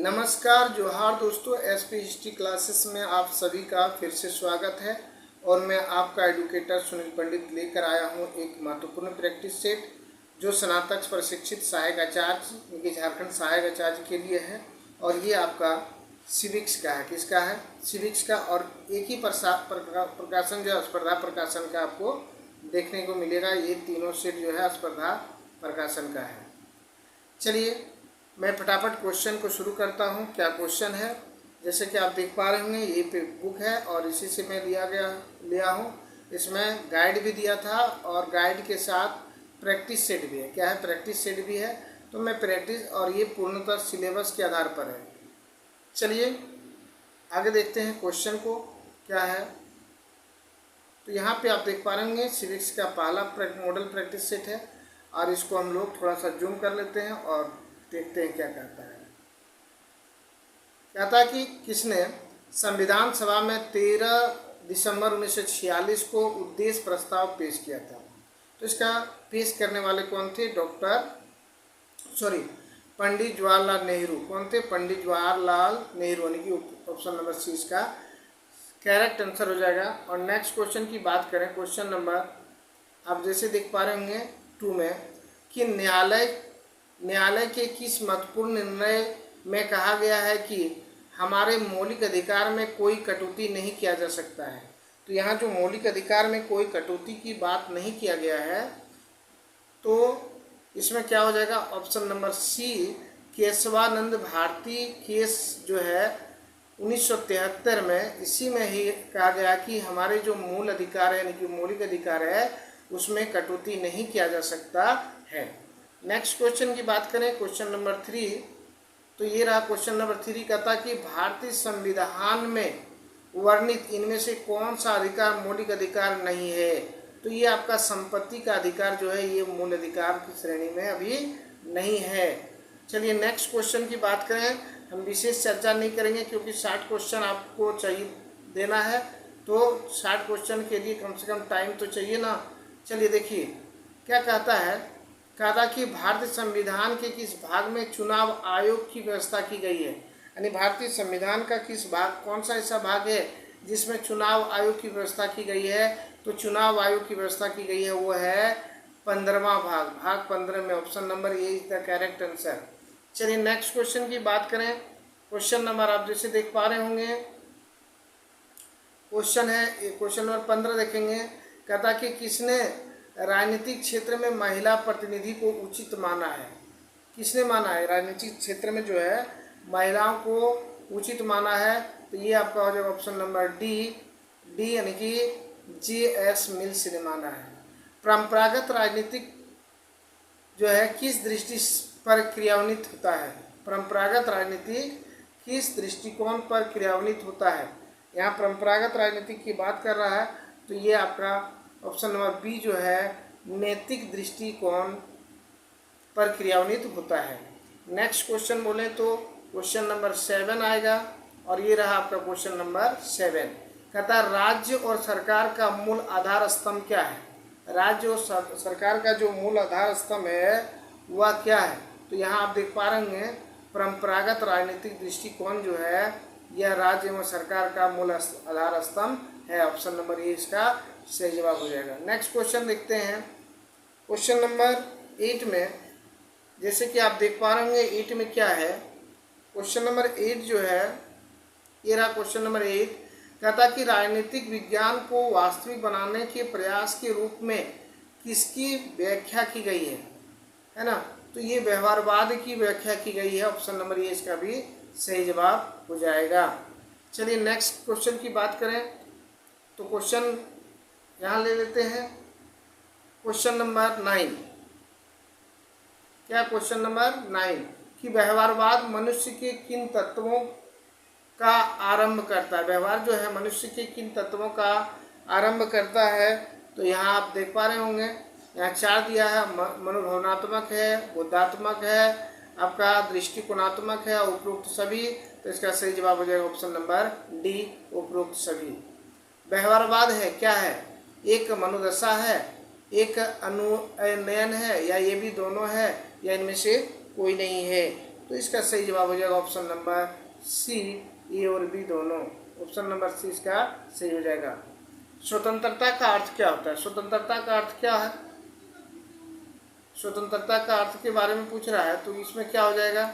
नमस्कार जोहार दोस्तों, एसपी हिस्ट्री क्लासेस में आप सभी का फिर से स्वागत है। और मैं आपका एडुकेटर सुनील पंडित लेकर आया हूं एक महत्वपूर्ण प्रैक्टिस सेट जो स्नातक प्रशिक्षित सहायक आचार्य यानी झारखंड सहायक आचार्य के लिए है। और ये आपका सिविक्स का है। किसका है? सिविक्स का। और एक ही प्रकाशन जो स्पर्धा प्रकाशन का आपको देखने को मिलेगा। ये तीनों सेट जो है स्पर्धा प्रकाशन का है। चलिए मैं फटाफट क्वेश्चन को शुरू करता हूँ। क्या क्वेश्चन है? जैसे कि आप देख पा रहे होंगे, ये पे बुक है और इसी से मैं लिया हूँ। इसमें गाइड भी दिया था और गाइड के साथ प्रैक्टिस सेट भी है। क्या है? प्रैक्टिस सेट भी है। तो मैं प्रैक्टिस, और ये पूर्णतः सिलेबस के आधार पर है। चलिए आगे देखते हैं क्वेश्चन को क्या है। तो यहाँ पे आप देख पा रहे होंगे सिविक्स का पहला मॉडल प्रैक्टिस सेट है और इसको हम लोग थोड़ा सा जूम कर लेते हैं और देखते हैं क्या कहता है। कहता है कि किसने संविधान सभा में 13 दिसंबर 1946 को उद्देश्य प्रस्ताव पेश किया था? तो इसका पेश करने वाले कौन थे? पंडित जवाहरलाल नेहरू। कौन थे? पंडित जवाहरलाल नेहरू, यानी कि ऑप्शन नंबर सी इसका करेक्ट आंसर हो जाएगा। और नेक्स्ट क्वेश्चन की बात करें, क्वेश्चन नंबर आप जैसे देख पा रहे होंगे 2 में कि न्यायालय के किस महत्वपूर्ण निर्णय में कहा गया है कि हमारे मौलिक अधिकार में कोई कटौती नहीं किया जा सकता है? तो यहाँ जो मौलिक अधिकार में कोई कटौती की बात नहीं किया गया है, तो इसमें क्या हो जाएगा? Option number C Keshavananda Bharati case जो है 1973 में, इसी में ही कहा गया कि हमारे जो मूल अधिकार है यानी कि मौलिक अधिकार है उसमें कटौती नहीं किया जा सकता है। नेक्स्ट क्वेश्चन की बात करें, क्वेश्चन नंबर 3। तो ये रहा क्वेश्चन नंबर 3। कहता कि भारतीय संविधान में वर्णित इनमें से कौन सा अधिकार मौलिक अधिकार नहीं है? तो ये आपका संपत्ति का अधिकार जो है ये मूल अधिकार की श्रेणी में अभी नहीं है। चलिए नेक्स्ट क्वेश्चन की बात करें। हम विशेष चर्चा नहीं करेंगे क्योंकि 60 क्वेश्चन आपको चाहिए देना है, तो 60 क्वेश्चन के लिए कम से कम टाइम तो चाहिए ना। चलिए देखिए क्या कहता है। कहता कि भारतीय संविधान के किस भाग में चुनाव आयोग की व्यवस्था की गई है? यानी भारतीय संविधान का किस भाग, कौन सा ऐसा भाग है जिसमें चुनाव आयोग की व्यवस्था की गई है? तो चुनाव आयोग की व्यवस्था की गई है वो है 15वां भाग 15 में। Option number A is the correct answer. चलिए नेक्स्ट क्वेश्चन की बात करें। क्वेश्चन नंबर आप जैसे देख पा रहे होंगे, क्वेश्चन नंबर 15 देखेंगे। कहता कि किसने राजनीतिक क्षेत्र में महिला प्रतिनिधि को उचित माना है? किसने माना है राजनीतिक क्षेत्र में जो है महिलाओं को उचित माना है? तो ये आपका हो जाएगा ऑप्शन नंबर डी यानी कि J.S. मिल्स ने माना है। परंपरागत राजनीतिक जो है किस दृष्टि पर क्रियान्वित होता है? परंपरागत राजनीति किस दृष्टिकोण पर क्रियान्वित होता है? यहाँ परंपरागत राजनीति की बात कर रहा है, तो ये आपका ऑप्शन नंबर बी जो है नैतिक दृष्टिकोण पर क्रियान्वित होता है। नेक्स्ट क्वेश्चन बोले तो क्वेश्चन नंबर 7 आएगा और ये रहा आपका क्वेश्चन नंबर 7। कहता है राज्य और सरकार का मूल आधार स्तंभ क्या है? राज्य और सरकार का जो मूल आधार स्तंभ है वह क्या है? तो यहाँ आप देख पा रहे हैं परंपरागत राजनीतिक दृष्टिकोण जो है यह राज्य एवं सरकार का मूल आधार स्तंभ है। ऑप्शन नंबर ए इसका सही जवाब हो जाएगा। नेक्स्ट क्वेश्चन देखते हैं। क्वेश्चन नंबर 8 में जैसे कि आप देख पा रहे होंगे 8 में क्या है? क्वेश्चन नंबर 8 जो है ये रहा क्वेश्चन नंबर 8। कहता कि राजनीतिक विज्ञान को वास्तविक बनाने के प्रयास के रूप में किसकी व्याख्या की गई है ना? तो ये व्यवहारवाद की व्याख्या की गई है। ऑप्शन नंबर ए इसका भी सही जवाब हो जाएगा। चलिए नेक्स्ट क्वेश्चन की बात करें तो क्वेश्चन यहाँ ले लेते हैं। Question number 9। क्या क्वेश्चन नंबर 9 कि व्यवहारवाद मनुष्य के किन तत्वों का आरंभ करता है? व्यवहार जो है मनुष्य के किन तत्वों का आरंभ करता है? तो यहाँ आप देख पा रहे होंगे यहाँ 4 दिया है। मनोभावनात्मक है, बोधात्मक है, आपका दृष्टिकोणात्मक है, उपरोक्त सभी। तो इसका सही जवाब हो जाएगा ऑप्शन नंबर डी, उपरोक्त सभी। व्यवहारवाद है क्या है? एक मनोदशा है, एक अनुनयन है, या ये भी दोनों है, या इनमें से कोई नहीं है? तो इसका सही जवाब हो जाएगा ऑप्शन नंबर सी, ए और बी दोनों। ऑप्शन नंबर सी इसका सही हो जाएगा। स्वतंत्रता का अर्थ क्या होता है? स्वतंत्रता का अर्थ क्या है? स्वतंत्रता का अर्थ के बारे में पूछ रहा है, तो इसमें क्या हो जाएगा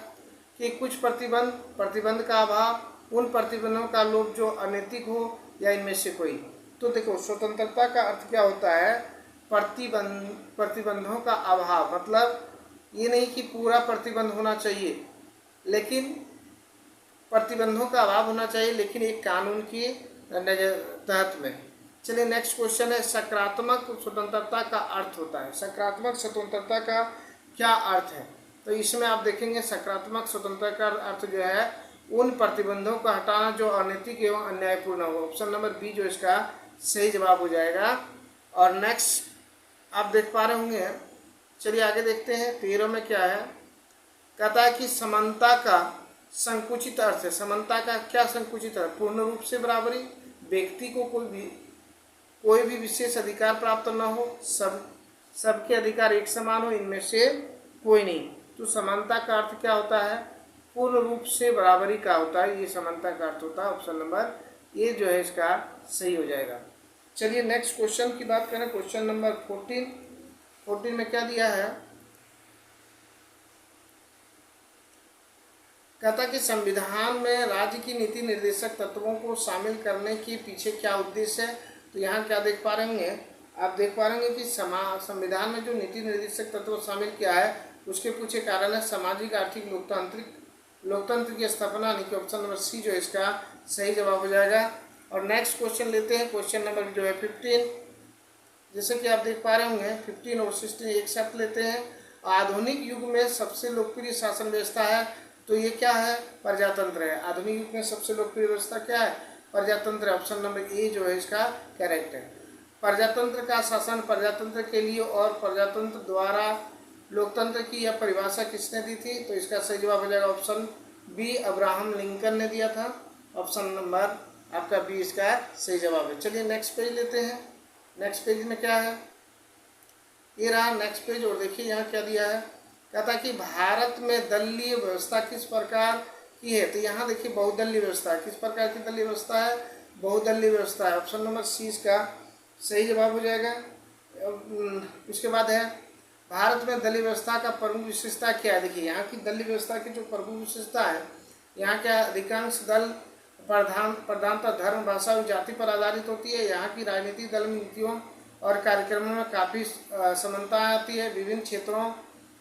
कि कुछ प्रतिबंध का अभाव, उन प्रतिबंधों का लोप जो अनैतिक हो या इनमें से कोई। तो देखो, स्वतंत्रता का अर्थ क्या होता है? प्रतिबंधों का अभाव, मतलब ये नहीं कि पूरा प्रतिबंध होना चाहिए, लेकिन प्रतिबंधों का अभाव होना चाहिए, लेकिन एक कानून के तहत में। चलिए नेक्स्ट क्वेश्चन है, सकारात्मक स्वतंत्रता का अर्थ होता है। सकारात्मक स्वतंत्रता का क्या अर्थ है? तो इसमें आप देखेंगे सकारात्मक स्वतंत्रता का अर्थ जो है उन प्रतिबंधों को हटाना जो अनैतिक एवं अन्यायपूर्ण हो। ऑप्शन नंबर बी जो इसका सही जवाब हो जाएगा। और नेक्स्ट आप देख पा रहे होंगे, चलिए आगे देखते हैं। 13 में क्या है? कहता है कि समानता का संकुचित अर्थ है। समानता का क्या संकुचित अर्थ? पूर्ण रूप से बराबरी, व्यक्ति को कोई भी विशेष अधिकार प्राप्त न हो, सबके अधिकार एक समान हो, इनमें से कोई नहीं। तो समानता का अर्थ क्या होता है? पूर्ण रूप से बराबरी का होता है, ये समानता का अर्थ होता है। ऑप्शन नंबर ए जो है इसका सही हो जाएगा। चलिए नेक्स्ट क्वेश्चन की बात करें। क्वेश्चन नंबर 14 में क्या दिया है? कहता कि संविधान में राज्य की नीति निर्देशक तत्वों को शामिल करने के पीछे क्या उद्देश्य है? तो यहाँ क्या देख पा रहे होंगे, आप देख पा रहे होंगे कि संविधान में जो नीति निर्देशक तत्व शामिल किया है उसके पीछे कारण है सामाजिक, आर्थिक, लोकतंत्र की स्थापना, यानी कि ऑप्शन नंबर सी जो है इसका सही जवाब हो जाएगा। और नेक्स्ट क्वेश्चन लेते हैं। क्वेश्चन नंबर जो है 15, जैसे कि आप देख पा रहे होंगे 15 और 16 एक साथ लेते हैं। आधुनिक युग में सबसे लोकप्रिय शासन व्यवस्था है, तो ये क्या है? प्रजातंत्र है। आधुनिक युग में सबसे लोकप्रिय व्यवस्था क्या है? प्रजातंत्र। ऑप्शन नंबर ए जो है इसका करेक्ट है। प्रजातंत्र का शासन प्रजातंत्र के लिए और प्रजातंत्र द्वारा लोकतंत्र की यह परिभाषा किसने दी थी? तो इसका सही जवाब हो जाएगा ऑप्शन बी, अब्राहम लिंकन ने दिया था। ऑप्शन नंबर आपका बी इसका सही जवाब है। चलिए नेक्स्ट पेज लेते हैं। नेक्स्ट पेज में क्या है? ये रहा नेक्स्ट पेज। और देखिए यहाँ क्या दिया है? कहता कि भारत में दलीय व्यवस्था किस प्रकार की है? तो यहाँ देखिए बहुदलीय व्यवस्था है। किस प्रकार की दलीय व्यवस्था है? बहुदलीय व्यवस्था है। ऑप्शन नंबर सी इसका सही जवाब हो जाएगा। उसके बाद है भारत में दलीय व्यवस्था का प्रमुख विशेषता क्या है? देखिए यहाँ की दलीय व्यवस्था की जो प्रमुख विशेषता है, यहाँ क्या अधिकांश दल प्रधानतः धर्म, भाषा और जाति पर आधारित होती है। यहाँ की राजनीतिक दल में नीतियों और कार्यक्रमों में काफ़ी समानता आती है, विभिन्न क्षेत्रों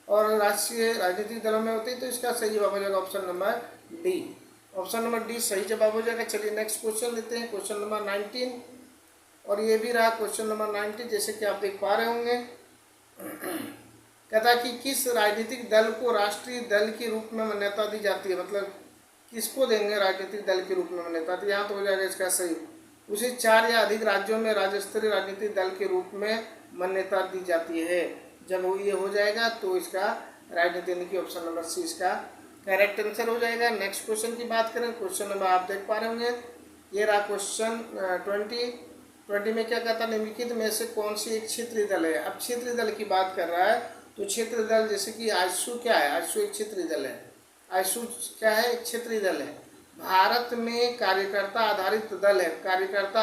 और राष्ट्रीय राजनीतिक दलों में होती है। तो इसका सही जवाब हो जाएगा option number D. Option number D सही जवाब हो जाएगा। चलिए नेक्स्ट क्वेश्चन लेते हैं। क्वेश्चन नंबर 19, और ये भी रहा क्वेश्चन नंबर 19, जैसे कि आप देख पा रहे होंगे। कहता कि किस राजनीतिक दल को राष्ट्रीय दल के रूप में मान्यता दी जाती है? मतलब किसको देंगे राजनीतिक दल के रूप में मान्यता? तो यहाँ तो हो जाएगा इसका सही, उसे 4 या अधिक राज्यों में राज्य स्तरीय राजनीतिक दल के रूप में मान्यता दी जाती है। जब वो ये हो जाएगा तो इसका राजनीति की ऑप्शन नंबर सी इसका करेक्ट आंसर हो जाएगा। नेक्स्ट क्वेश्चन की बात करें। क्वेश्चन नंबर आप देख पा रहे होंगे, ये रहा क्वेश्चन 20 में क्या कहता है? निम्नलिखित में से कौन सी एक क्षेत्रीय दल है? अब क्षेत्रीय दल की बात कर रहा है, तो क्षेत्रीय दल जैसे कि आजसू क्या है? आजसू एक क्षेत्रीय दल है। आजसू क्या है? एक क्षेत्रीय दल है। भारत में कार्यकर्ता आधारित दल है। कार्यकर्ता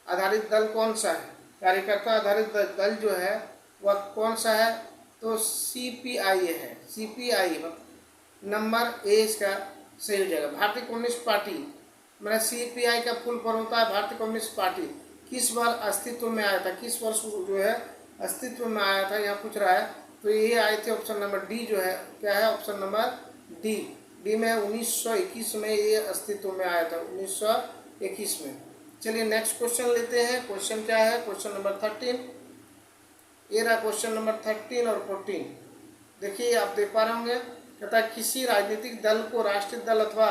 आधारित दल कौन सा है? कार्यकर्ता आधारित दल जो है वह कौन सा है? तो CPI है। CPI नंबर ए इसका सही हो जाएगा। भारतीय कम्युनिस्ट पार्टी, मतलब CPI का फुल फॉर्म होता है भारतीय कम्युनिस्ट पार्टी। किस बार अस्तित्व में आया था? किस वर्ष जो है अस्तित्व में आया था, यहाँ पूछ रहा है। तो ये आए थे ऑप्शन नंबर डी जो है क्या है? ऑप्शन नंबर डी में 1921 में ये अस्तित्व में आया था, 1921 में। चलिए नेक्स्ट क्वेश्चन लेते हैं। क्वेश्चन क्या है? क्वेश्चन नंबर 13, ये रहा क्वेश्चन नंबर 13 और 14। देखिए आप देख पा रहे होंगे, कहता है किसी राजनीतिक दल को राष्ट्रीय दल अथवा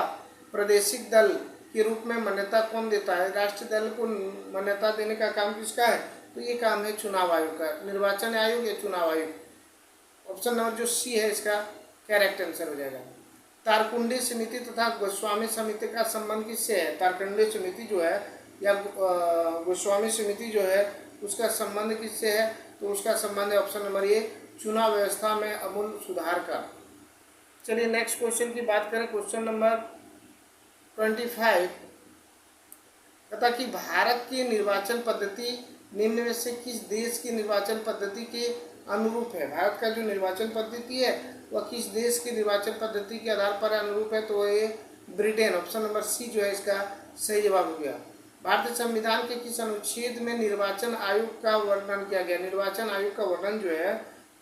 प्रादेशिक दल के रूप में मान्यता कौन देता है? राष्ट्रीय दल को मान्यता देने का काम किसका है? तो ये काम है चुनाव आयोग का, निर्वाचन आयोग या चुनाव आयोग। ऑप्शन नंबर जो सी है इसका करेक्ट आंसर हो जाएगा। तारकुंडे समिति तथा गोस्वामी समिति का संबंध किससे है? तारकुंडे समिति जो है या गोस्वामी समिति जो है उसका संबंध किससे है? तो उसका संबंध है ऑप्शन नंबर ए, चुनाव व्यवस्था में अमूल सुधार का। चलिए नेक्स्ट क्वेश्चन की बात करें, क्वेश्चन नंबर 25। तथा कि भारत की निर्वाचन पद्धति निम्न में से किस देश की निर्वाचन पद्धति के अनुरूप है। भारत का जो निर्वाचन पद्धति है वह किस देश की निर्वाचन पद्धति के आधार पर अनुरूप है, तो ये ब्रिटेन, ऑप्शन नंबर सी जो है इसका सही जवाब हो गया। भारतीय संविधान के किस अनुच्छेद में निर्वाचन आयोग का वर्णन किया गया। निर्वाचन आयोग का वर्णन जो है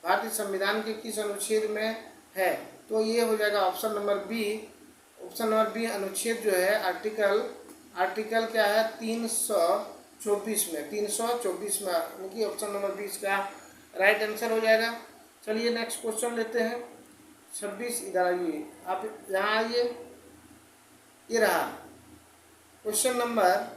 भारतीय संविधान के किस अनुच्छेद में है, तो ये हो जाएगा option number B. Option number B अनुच्छेद जो है आर्टिकल क्या है 324 में, 324 में, यानी कि ऑप्शन नंबर बी इसका राइट आंसर हो जाएगा। चलिए नेक्स्ट क्वेश्चन लेते हैं 26। इधर आइए, आप यहाँ आइए, ये रहा क्वेश्चन नंबर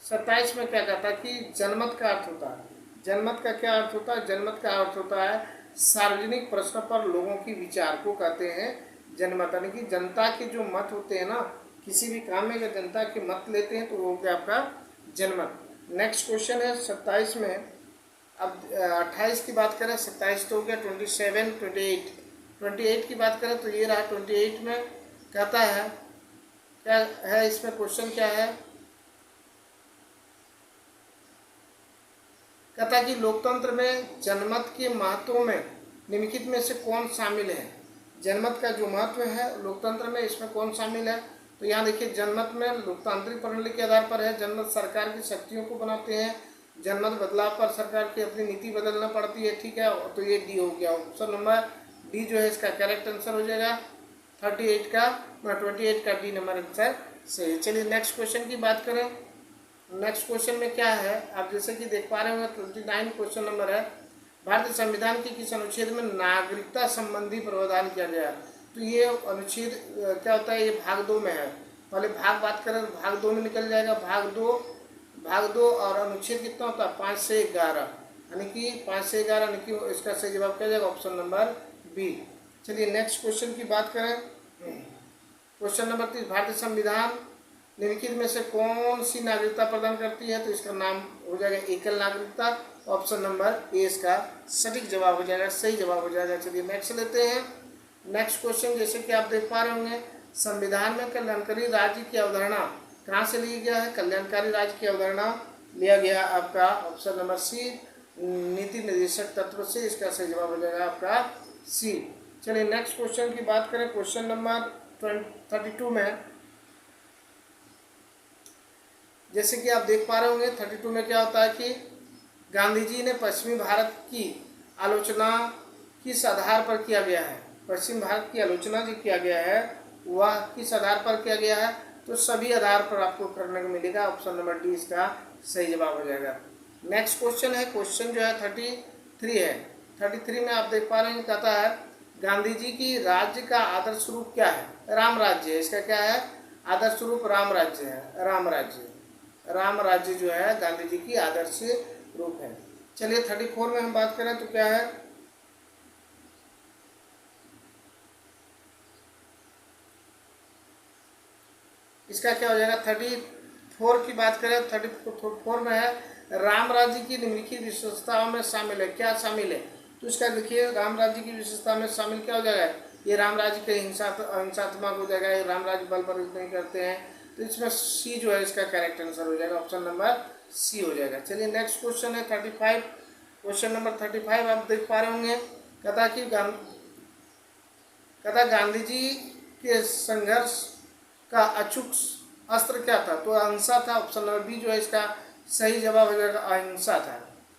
27 में क्या कहता है कि जनमत का अर्थ होता है। जनमत का क्या अर्थ होता है? जनमत का अर्थ होता है सार्वजनिक प्रश्न पर लोगों की विचार को कहते हैं जनमत, यानी कि जनता के जो मत होते हैं ना, किसी भी काम में अगर जनता के मत लेते हैं तो वो क्या आपका जनमत। नेक्स्ट क्वेश्चन है 27 में। अब 28 की बात करें, 27 तो हो गया, 27, 28 की बात करें तो ये रहा 28 में कहता है, क्या है इसमें क्वेश्चन क्या है, कहता कि लोकतंत्र में जनमत के महत्व में निम्नलिखित में से कौन शामिल है। जनमत का जो महत्व है लोकतंत्र में, इसमें कौन शामिल है, तो यहाँ देखिए जनमत में लोकतांत्रिक प्रणाली के आधार पर है। जनमत सरकार की शक्तियों को बनाते हैं। जनमत बदलाव पर सरकार की अपनी नीति बदलना पड़ती है, ठीक है, तो ये डी हो गया। ऑप्शन नंबर डी जो है इसका करेक्ट आंसर हो जाएगा। 28 का डी नंबर आंसर सही है। चलिए नेक्स्ट क्वेश्चन की बात करें। नेक्स्ट क्वेश्चन में क्या है, आप जैसे कि देख पा रहे होंगे 29 क्वेश्चन नंबर है। भारतीय संविधान के किस अनुच्छेद में नागरिकता संबंधी प्रावधान किया गया है, तो ये अनुच्छेद क्या होता है, ये भाग 2 में है। पहले भाग बात करें तो भाग 2 में निकल जाएगा, भाग दो और अनुच्छेद कितना होता है 5 से 11, यानी कि 5 से 11, यानी कि इसका सही जवाब क्या जाएगा ऑप्शन नंबर बी। चलिए नेक्स्ट क्वेश्चन की बात करें, क्वेश्चन नंबर 30। भारतीय संविधान निम्नलिखित में से कौन सी नागरिकता प्रदान करती है, तो इसका नाम हो जाएगा एकल नागरिकता। ऑप्शन नंबर ए इसका सटीक जवाब हो जाएगा, सही जवाब हो जाएगा। चलिए नेक्स्ट लेते हैं। नेक्स्ट क्वेश्चन जैसे कि आप देख पा रहे होंगे, संविधान में कल्याणकारी राज्य की अवधारणा कहाँ से लिया गया है। कल्याणकारी राज्य की अवधारणा लिया गया आपका ऑप्शन नंबर सी, नीति निर्देशक तत्व से। इसका सही जवाब हो जाएगा आपका सी। चलिए नेक्स्ट क्वेश्चन की बात करें, क्वेश्चन नंबर 32 में जैसे कि आप देख पा रहे होंगे 32 में क्या होता है कि गांधी जी ने पश्चिमी भारत की आलोचना किस आधार पर किया गया है। पश्चिम भारत की आलोचना जो किया गया है वह किस आधार पर किया गया है, तो सभी आधार पर आपको करने को मिलेगा। ऑप्शन नंबर डी इसका सही जवाब हो जाएगा। नेक्स्ट क्वेश्चन है, क्वेश्चन जो है 33 है। 33 में आप देख पा रहे हैं कहता है गांधी जी की राज्य का आदर्श रूप क्या है। राम राज्य है, इसका क्या है आदर्श रूप, राम राज्य है। राम राज्य जो है गांधी जी की आदर्श रूप है। चलिए 34 में हम बात करें तो क्या है, इसका क्या हो जाएगा 34 की बात करें, 34 में है राम राज्य की निम्नलिखित विशेषताओं में शामिल है। क्या शामिल है, तो इसका देखिए राम राज्य की विशेषता में शामिल क्या हो जाएगा, ये राम राज्य के हिंसात्मक हो जाएगा, ये राम राज्य बल प्रयोग नहीं करते हैं, तो इसमें सी जो है इसका करेक्ट आंसर हो जाएगा, ऑप्शन नंबर सी हो जाएगा। चलिए नेक्स्ट क्वेश्चन है 35। क्वेश्चन नंबर 35 आप देख पा रहे होंगे, कहता गांधी जी के संघर्ष का अचूक अस्त्र क्या था, तो अहिंसा था। ऑप्शन नंबर बी जो है इसका सही जवाब हो जाएगा, अहिंसा था।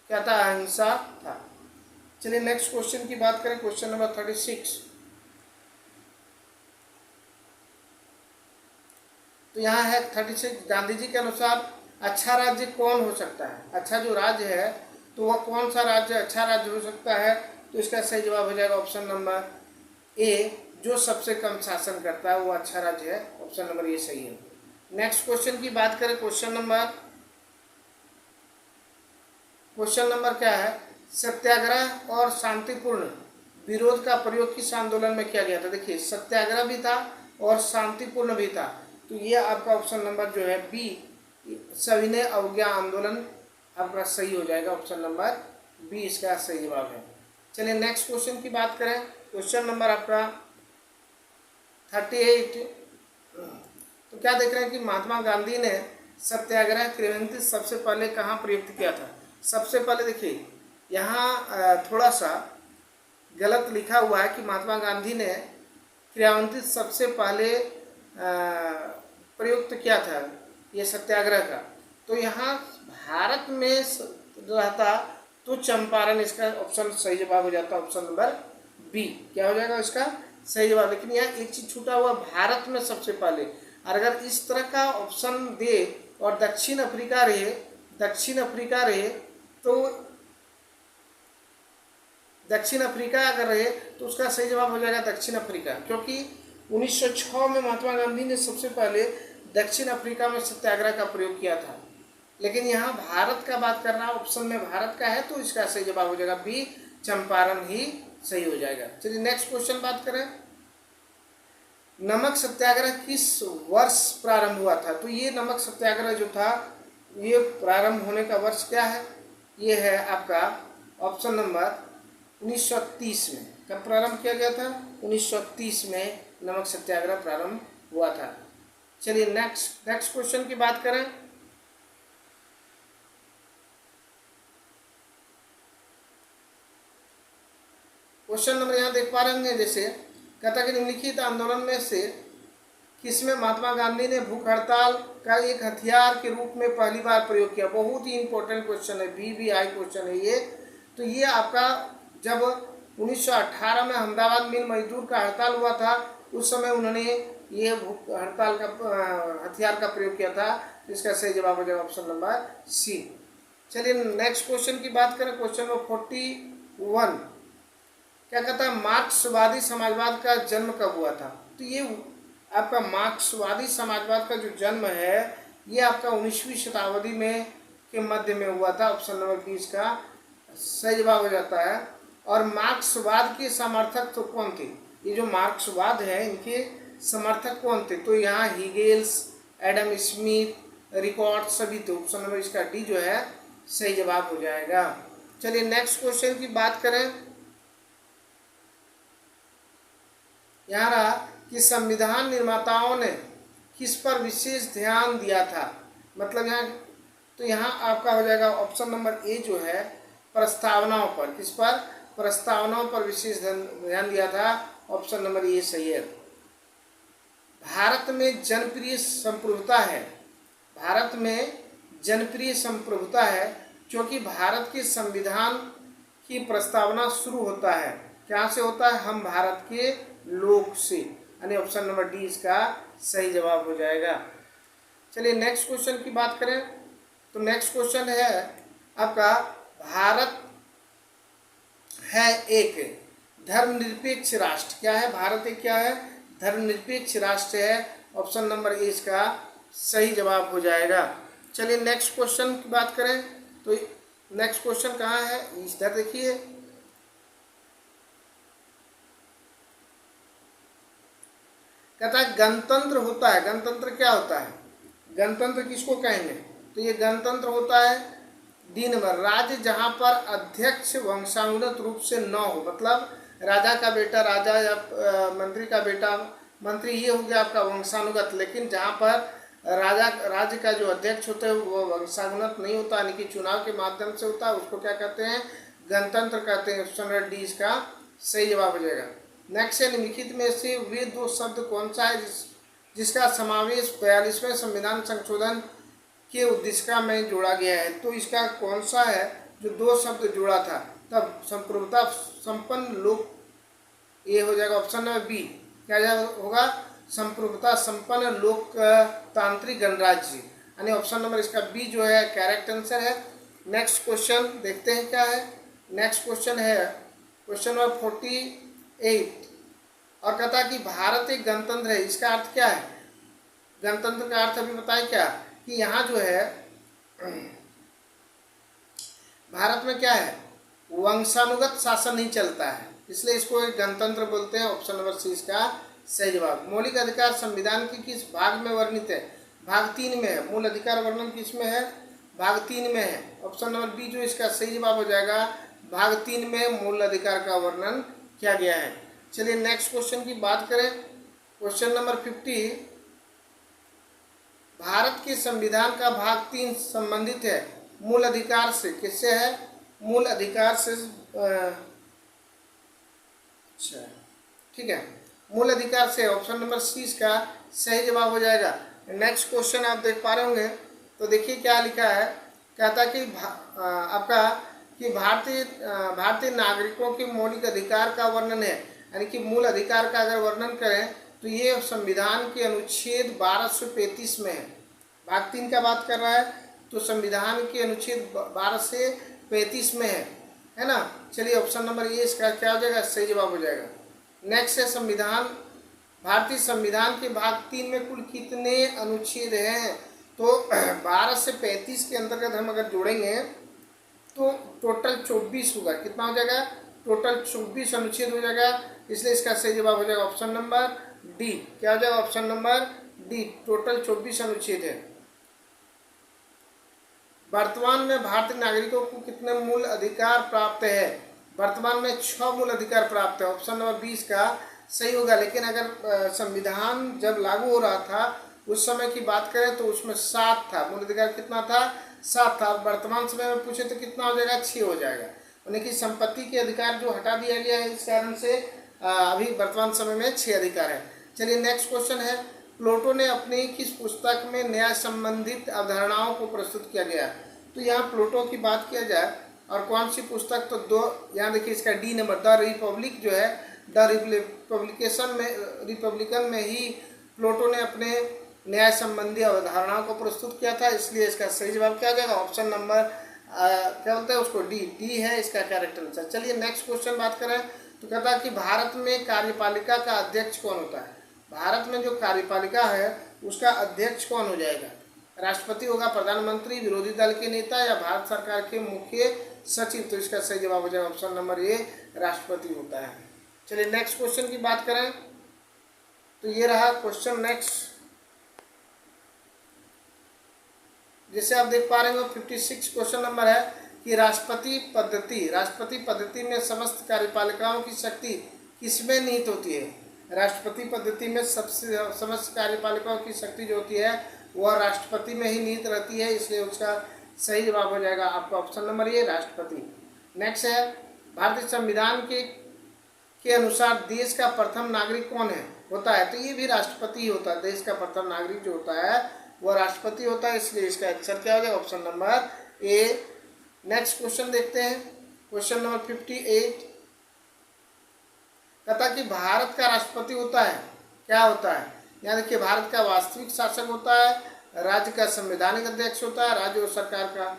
क्या था, अहिंसा था। चलिए नेक्स्ट क्वेश्चन की बात करें, क्वेश्चन नंबर 36। तो यहाँ है 36, गांधी जी के अनुसार अच्छा राज्य कौन हो सकता है। अच्छा जो राज्य है तो वह कौन सा राज्य अच्छा राज्य हो सकता है, तो इसका सही जवाब हो जाएगा ऑप्शन नंबर ए, जो सबसे कम शासन करता है वो अच्छा राज्य है। ऑप्शन नंबर ए सही है। नेक्स्ट क्वेश्चन की बात करें, क्वेश्चन नंबर क्या है, सत्याग्रह और शांतिपूर्ण विरोध का प्रयोग किस आंदोलन में किया गया था। देखिए सत्याग्रह भी था और शांतिपूर्ण भी था, तो ये आपका ऑप्शन नंबर जो है बी, सविनय अवज्ञा आंदोलन आपका सही हो जाएगा। ऑप्शन नंबर बी इसका सही जवाब है। चलिए नेक्स्ट क्वेश्चन की बात करें, क्वेश्चन नंबर आपका 38। तो क्या देख रहे हैं कि महात्मा गांधी ने सत्याग्रह क्रांति सबसे पहले कहाँ प्रयुक्त किया था। सबसे पहले देखिए यहाँ थोड़ा सा गलत लिखा हुआ है कि महात्मा गांधी ने क्रांति सबसे पहले प्रयुक्त किया था ये सत्याग्रह का। तो यहाँ भारत में रहता तो चंपारण इसका ऑप्शन सही जवाब हो जाता, ऑप्शन नंबर बी। क्या हो जाएगा इसका सही जवाब। लेकिन यहाँ एक चीज छूटा हुआ, भारत में सबसे पहले। अगर इस तरह का ऑप्शन दे और दक्षिण अफ्रीका रहे तो दक्षिण अफ्रीका अगर रहे तो उसका सही जवाब हो जाएगा दक्षिण अफ्रीका, क्योंकि 1906 में महात्मा गांधी ने सबसे पहले दक्षिण अफ्रीका में सत्याग्रह का प्रयोग किया था। लेकिन यहाँ भारत का बात करना, ऑप्शन में भारत का है, तो इसका सही जवाब हो जाएगा बी, चंपारण ही सही हो जाएगा। चलिए नेक्स्ट क्वेश्चन बात करें। नमक सत्याग्रह किस वर्ष प्रारंभ हुआ था। तो ये नमक सत्याग्रह जो था ये प्रारंभ होने का वर्ष क्या है, ये है आपका ऑप्शन नंबर 1930 में। कब प्रारंभ किया गया था, 1930 में नमक सत्याग्रह प्रारंभ हुआ था। चलिए नेक्स्ट क्वेश्चन की बात करें। क्वेश्चन नंबर यहाँ देख पा रहे हैं, जैसे कहता कि निम्नलिखित आंदोलन में से किसमें महात्मा गांधी ने भूख हड़ताल का एक हथियार के रूप में पहली बार प्रयोग किया। बहुत ही इंपॉर्टेंट क्वेश्चन है, BBI क्वेश्चन है ये। तो ये आपका जब 1918 में अहमदाबाद मिल मजदूर का हड़ताल हुआ था, उस समय उन्होंने ये भूख हड़ताल का हथियार का प्रयोग किया था। इसका सही जवाब हो जाएगा ऑप्शन नंबर सी। चलिए नेक्स्ट क्वेश्चन की बात करें। क्वेश्चन नंबर 41 क्या कहता है, मार्क्सवादी समाजवाद का जन्म कब हुआ था। तो ये आपका मार्क्सवादी समाजवाद का जो जन्म है ये आपका 19वीं शताब्दी में के मध्य में हुआ था। ऑप्शन नंबर 20 का सही जवाब हो जाता है। और मार्क्सवाद के समर्थक तो कौन थे, ये जो मार्क्सवाद है इनके समर्थक कौन थे। तो यहाँ हीगेल्स, एडम स्मिथ, रिकॉर्ड सभी थे। ऑप्शन नंबर इसका डी जो है सही जवाब हो जाएगा। चलिए नेक्स्ट क्वेश्चन की बात करें। यहाँ रहा कि संविधान निर्माताओं ने किस पर विशेष ध्यान दिया था। मतलब यहाँ तो यहाँ आपका हो जाएगा ऑप्शन नंबर ए जो है प्रस्तावनाओं पर। किस पर, प्रस्तावनाओं पर विशेष ध्यान दिया था। ऑप्शन नंबर ए सही है। भारत में जनप्रिय संप्रभुता है, भारत में जनप्रिय संप्रभुता है क्योंकि भारत के संविधान की प्रस्तावना शुरू होता है, क्या से होता है, हम भारत के लोग से, यानी ऑप्शन नंबर डी इसका सही जवाब हो जाएगा। चलिए नेक्स्ट क्वेश्चन की बात करें। तो नेक्स्ट क्वेश्चन है आपका, भारत है एक धर्मनिरपेक्ष राष्ट्र। क्या है, भारत एक क्या है, धर्मनिरपेक्ष राष्ट्र है। ऑप्शन नंबर ए इसका सही जवाब हो जाएगा। चलिए नेक्स्ट क्वेश्चन की बात करें। तो नेक्स्ट क्वेश्चन कहाँ है, इधर देखिए। कहता है गणतंत्र होता है, गणतंत्र क्या होता है, गणतंत्र किसको कहेंगे। तो ये गणतंत्र होता है दिन भर राज्य जहाँ पर अध्यक्ष वंशानुगत रूप से न हो, मतलब राजा का बेटा राजा या मंत्री का बेटा मंत्री, ये हो गया आपका वंशानुगत। लेकिन जहाँ पर राज्य का जो अध्यक्ष होता है वो वंशानुगत नहीं होता, यानी कि चुनाव के माध्यम से होता है, उसको क्या कहते हैं, गणतंत्र कहते हैं। ऑप्शन नंबर डी इसका सही जवाब हो जाएगा। नेक्स्ट है, निम्नलिखित में से वे दो शब्द कौन सा है जिसका समावेश 42वें संविधान संशोधन के उद्देशिका में जोड़ा गया है। तो इसका कौन सा है जो दो शब्द जोड़ा था, तब संप्रभुता संपन्न लोक, ये हो जाएगा ऑप्शन नंबर बी। क्या होगा, संप्रभुता संपन्न लोकतांत्रिक गणराज्य, यानी ऑप्शन नंबर इसका बी जो है करेक्ट आंसर है। नेक्स्ट क्वेश्चन देखते हैं क्या है। नेक्स्ट क्वेश्चन है क्वेश्चन नंबर 48 और कहता है कि भारत एक गणतंत्र है। इसका अर्थ क्या है, गणतंत्र का अर्थ अभी बताएं क्या, कि यहाँ जो है भारत में क्या है, वंशानुगत शासन नहीं चलता है, इसलिए इसको एक गणतंत्र बोलते हैं। ऑप्शन नंबर सी इसका सही जवाब। मौलिक अधिकार संविधान के किस भाग में वर्णित है, भाग 3 में है। मूल अधिकार वर्णन किस में है, भाग 3 में है। ऑप्शन नंबर बी जो इसका सही जवाब हो जाएगा, भाग 3 में मूल अधिकार का वर्णन किया गया है। चलिए नेक्स्ट क्वेश्चन की बात करें। क्वेश्चन नंबर 50, भारत के संविधान का भाग 3 संबंधित है मूल अधिकार से। किससे है? मूल अधिकार से। अच्छा, ठीक है, मूल अधिकार से। ऑप्शन नंबर सी इसका सही जवाब हो जाएगा। नेक्स्ट क्वेश्चन आप देख पा रहे होंगे, तो देखिए क्या लिखा है। कहता है कि आपका कि भारतीय नागरिकों के मौलिक अधिकार का वर्णन है, यानी कि मूल अधिकार का अगर वर्णन करें तो ये संविधान के अनुच्छेद 1235 में है। भाग 3 का बात कर रहा है तो संविधान के अनुच्छेद 12 से 35 में है ना। चलिए ऑप्शन नंबर ए इसका क्या हो जाएगा? सही जवाब हो जाएगा। नेक्स्ट है संविधान, भारतीय संविधान के भाग 3 में कुल कितने अनुच्छेद हैं? तो 12 से 35 के अंतर्गत हम अगर जोड़ेंगे तो टोटल 24 होगा। कितना हो जाएगा? टोटल 24 अनुच्छेद हो जाएगा। इसलिए इसका सही जवाब हो जाएगा ऑप्शन नंबर डी। क्या हो जाएगा? ऑप्शन नंबर डी, टोटल 24 अनुच्छेद है। वर्तमान में भारतीय नागरिकों को कितने मूल अधिकार प्राप्त है? वर्तमान में 6 मूल अधिकार प्राप्त है। ऑप्शन नंबर 20 का सही होगा। लेकिन अगर संविधान जब लागू हो रहा था उस समय की बात करें तो उसमें 7 था। मूल अधिकार कितना था? 7 था। वर्तमान समय में पूछे तो कितना हो जाएगा? 6 हो जाएगा। यानी कि संपत्ति के अधिकार जो हटा दिया गया है, इस कारण से अभी वर्तमान समय में 6 अधिकार है। चलिए नेक्स्ट क्वेश्चन है, प्लेटो ने अपनी किस पुस्तक में न्याय संबंधित अवधारणाओं को प्रस्तुत किया गया? तो यहाँ प्लेटो की बात किया जाए और कौन सी पुस्तक, तो दो, यहाँ देखिए इसका डी नंबर, द रिपब्लिक जो है, द रिपब्लिकन में ही प्लेटो ने अपने न्याय संबंधी अवधारणाओं को प्रस्तुत किया था। इसलिए इसका सही जवाब क्या हो जाएगा? ऑप्शन नंबर क्या बोलते हैं उसको? डी है इसका करेक्ट आंसर। चलिए नेक्स्ट क्वेश्चन बात करें तो कहता है कि भारत में कार्यपालिका का अध्यक्ष कौन होता है? भारत में जो कार्यपालिका है उसका अध्यक्ष कौन हो जाएगा? राष्ट्रपति होगा, प्रधानमंत्री, विरोधी दल के नेता या भारत सरकार के मुख्य सचिव? तो इसका सही जवाब हो जाएगा ऑप्शन नंबर ए, राष्ट्रपति होता है। चलिए नेक्स्ट क्वेश्चन की बात करें तो ये रहा क्वेश्चन नेक्स्ट। जैसे आप देख पा रहे हो 56 क्वेश्चन नंबर है कि राष्ट्रपति पद्धति में समस्त कार्यपालिकाओं की शक्ति किसमें निहित होती है? राष्ट्रपति पद्धति में समस्त कार्यपालिकाओं की शक्ति जो होती है वह राष्ट्रपति में ही निहित रहती है। इसलिए उसका सही जवाब हो जाएगा आपका ऑप्शन नंबर ए, राष्ट्रपति। नेक्स्ट है, भारतीय संविधान के अनुसार देश का प्रथम नागरिक कौन होता है? तो ये भी राष्ट्रपति होता है। देश का प्रथम नागरिक जो होता है वह राष्ट्रपति होता है। इसलिए इसका आंसर क्या हो जाएगा? Option number A. Next question देखते हैं, क्वेश्चन नंबर 58। कहता कि भारत का राष्ट्रपति होता है, क्या होता है? यहाँ देखिए, भारत का वास्तविक शासक होता है, राज्य का संवैधानिक अध्यक्ष होता है, राज्य और सरकार का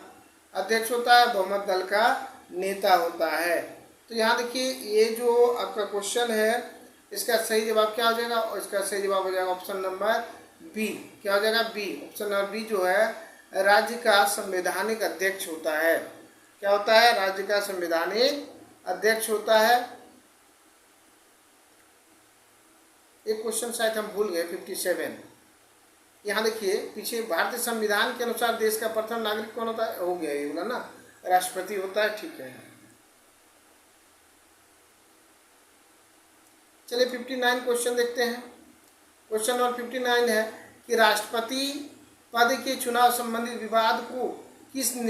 अध्यक्ष होता है, बहुमत दल का नेता होता है। तो यहाँ देखिए ये जो आपका क्वेश्चन है इसका सही जवाब क्या हो जाएगा? और इसका सही जवाब हो जाएगा ऑप्शन नंबर बी। क्या हो जाएगा? बी। ऑप्शन नंबर बी जो है राज्य का संवैधानिक अध्यक्ष होता है। क्या होता है? राज्य का संवैधानिक अध्यक्ष होता है। एक क्वेश्चन शायद हम भूल गए 57। यहाँ देखिए पीछे, भारतीय संविधान के अनुसार देश का प्रथम नागरिक कौन होता है? हो गया ये बोला ना, राष्ट्रपति होता है। ठीक है, चलिए 59 क्वेश्चन देखते हैं। क्वेश्चन नंबर 59 है कि राष्ट्रपति पद के चुनाव संबंधित विवाद को किसे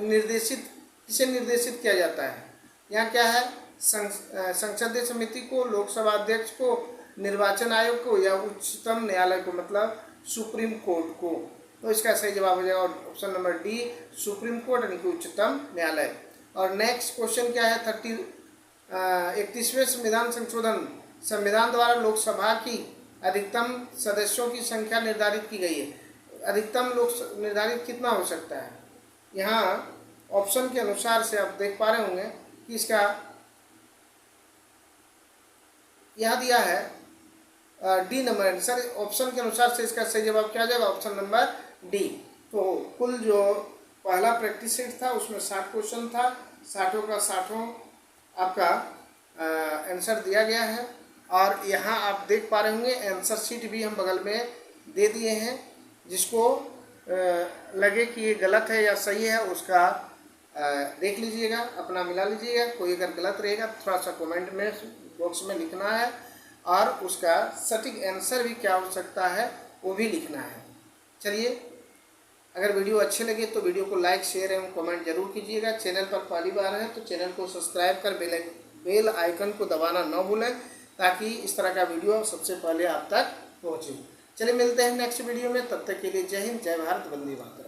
निर्देशित किया जाता है? यहाँ क्या है? संसदीय समिति को, लोकसभा अध्यक्ष को, निर्वाचन आयोग को या उच्चतम न्यायालय को, मतलब सुप्रीम कोर्ट को? तो इसका सही जवाब हो जाएगा option number D, supreme court यानी कि उच्चतम न्यायालय। और नेक्स्ट क्वेश्चन क्या है? 31वें संविधान संशोधन, संविधान द्वारा लोकसभा की अधिकतम सदस्यों की संख्या निर्धारित की गई है। अधिकतम लोग निर्धारित कितना हो सकता है? यहाँ ऑप्शन के अनुसार से आप देख पा रहे होंगे कि इसका यहाँ दिया है डी नंबर। सर ऑप्शन के अनुसार से इसका सही जवाब क्या आ जाएगा? Option number D. तो कुल जो पहला प्रैक्टिस सेट था उसमें 60 क्वेश्चन था, 60 का 60 आपका आंसर दिया गया है। और यहाँ आप देख पा रहे होंगे आंसर शीट भी हम बगल में दे दिए हैं, जिसको लगे कि ये गलत है या सही है उसका देख लीजिएगा, अपना मिला लीजिएगा। कोई अगर गलत रहेगा तो थोड़ा सा कमेंट में बॉक्स में लिखना है। और उसका सटीक आंसर भी क्या हो सकता है वो भी लिखना है। चलिए, अगर वीडियो अच्छे लगे तो वीडियो को लाइक शेयर एवं कमेंट जरूर कीजिएगा। चैनल पर पहली बार है तो चैनल को सब्सक्राइब कर बेल आइकन को दबाना न भूलें, ताकि इस तरह का वीडियो सबसे पहले आप तक पहुँचे। चलिए मिलते हैं नेक्स्ट वीडियो में, तब तक के लिए जय हिंद, जय भारत, वंदे मातरम।